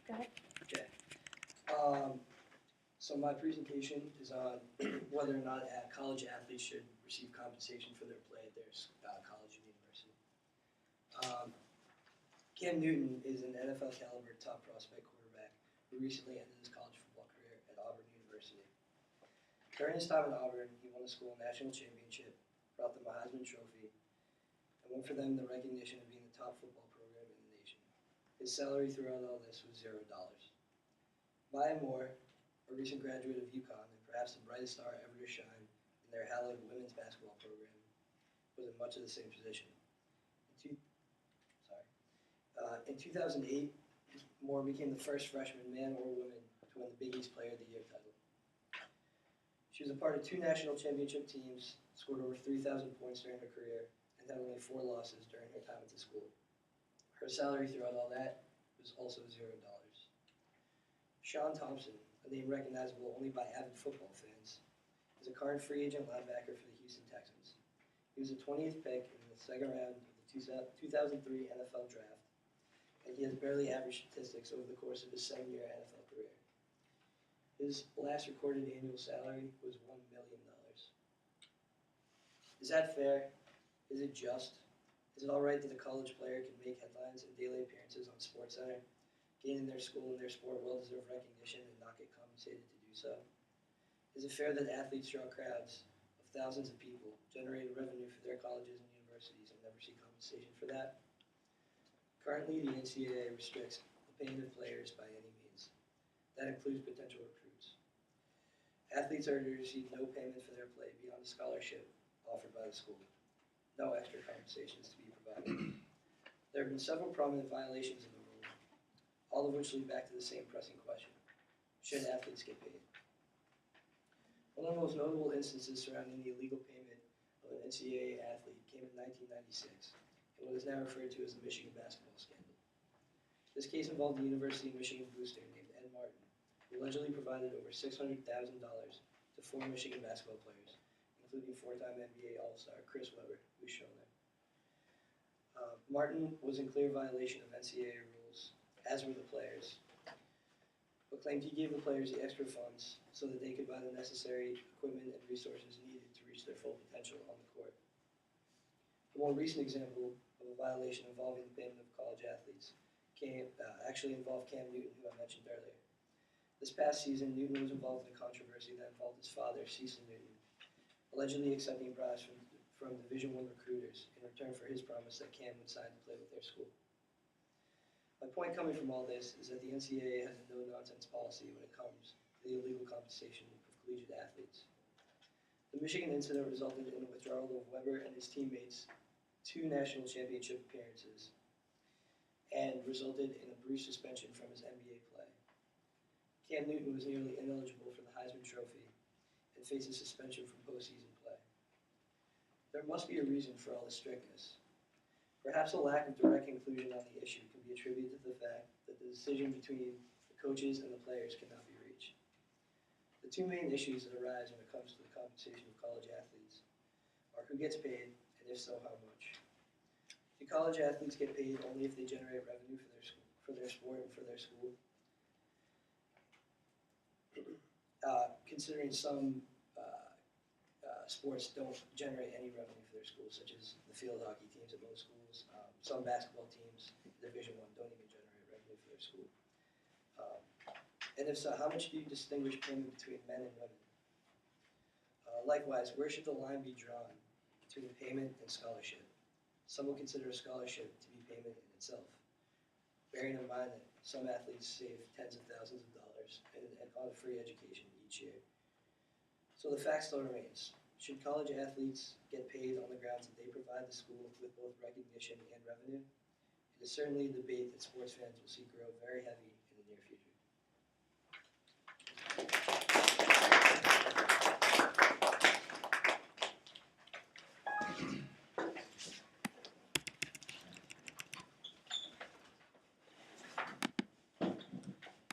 Go ahead. Okay. So my presentation is on whether or not college athletes should receive compensation for their play at their college and university. Um, Cam Newton is an NFL caliber top prospect quarterback who recently ended his college football career at Auburn University. During his time at Auburn, he won a school national championship, brought them a Heisman Trophy, and won for them the recognition of being the top football program in the nation. His salary throughout all this was $0. Maya Moore, a recent graduate of UConn and perhaps the brightest star ever to shine in their hallowed women's basketball program, was in much of the same position. In 2008, Moore became the first freshman, man or woman, to win the Big East Player of the Year title. She was a part of 2 national championship teams, scored over 3,000 points during her career, and had only 4 losses during her time at the school. Her salary throughout all that was also $0. Sean Thompson, a name recognizable only by avid football fans, is a current free agent linebacker for the Houston Texans. He was the 20th pick in the second round of the 2003 NFL Draft, and he has barely average statistics over the course of his 7-year NFL career. His last recorded annual salary was $1 million. Is that fair? Is it just? Is it all right that a college player can make headlines and daily appearances on SportsCenter, gain in their school and their sport well-deserved recognition and not get compensated to do so? Is it fair that athletes draw crowds of thousands of people, generate revenue for their colleges and universities, and never see compensation for that? Currently, the NCAA restricts the payment of players by any means. That includes potential recruits. Athletes are to receive no payment for their play beyond the scholarship offered by the school. No extra compensation is to be provided. There have been several prominent violations of the rule, all of which lead back to the same pressing question: should athletes get paid? One of the most notable instances surrounding the illegal payment of an NCAA athlete came in 1996, in what is now referred to as the Michigan basketball scandal. This case involved the University of Michigan booster named Ed Martin, who allegedly provided over $600,000 to 4 Michigan basketball players, including 4-time NBA All-Star Chris Webber, who's shown there. Martin was in clear violation of NCAA rules, as were the players, but claimed he gave the players the extra funds so that they could buy the necessary equipment and resources needed to reach their full potential on the court. A more recent example of a violation involving the payment of college athletes actually involved Cam Newton, who I mentioned earlier. This past season, Newton was involved in a controversy that involved his father, Cecil Newton, allegedly accepting bribes from Division I recruiters in return for his promise that Cam would sign to play with their school. My point coming from all this is that the NCAA has a no-nonsense policy when it comes to the illegal compensation of collegiate athletes. The Michigan incident resulted in the withdrawal of Webber and his teammates 2 national championship appearances and resulted in a brief suspension from his NBA play. Cam Newton was nearly ineligible for the Heisman Trophy and faces suspension from postseason play. There must be a reason for all this strictness. Perhaps a lack of direct conclusion on the issue can be attributed to the fact that the decision between the coaches and the players cannot be reached. The 2 main issues that arise when it comes to the compensation of college athletes are who gets paid, and if so, how much. Do college athletes get paid only if they generate revenue for their sport and for their school? Considering some sports don't generate any revenue for their schools, such as the field hockey teams at most schools, some basketball teams, Division I, don't even generate revenue for their school. And if so, how much do you distinguish payment between men and women? Likewise, where should the line be drawn between payment and scholarship? Some will consider a scholarship to be payment in itself, bearing in mind that some athletes save tens of thousands of dollars on a free education each year. So the fact still remains: should college athletes get paid on the grounds that they provide the school with both recognition and revenue? It is certainly a debate that sports fans will see grow very heavy in the near future.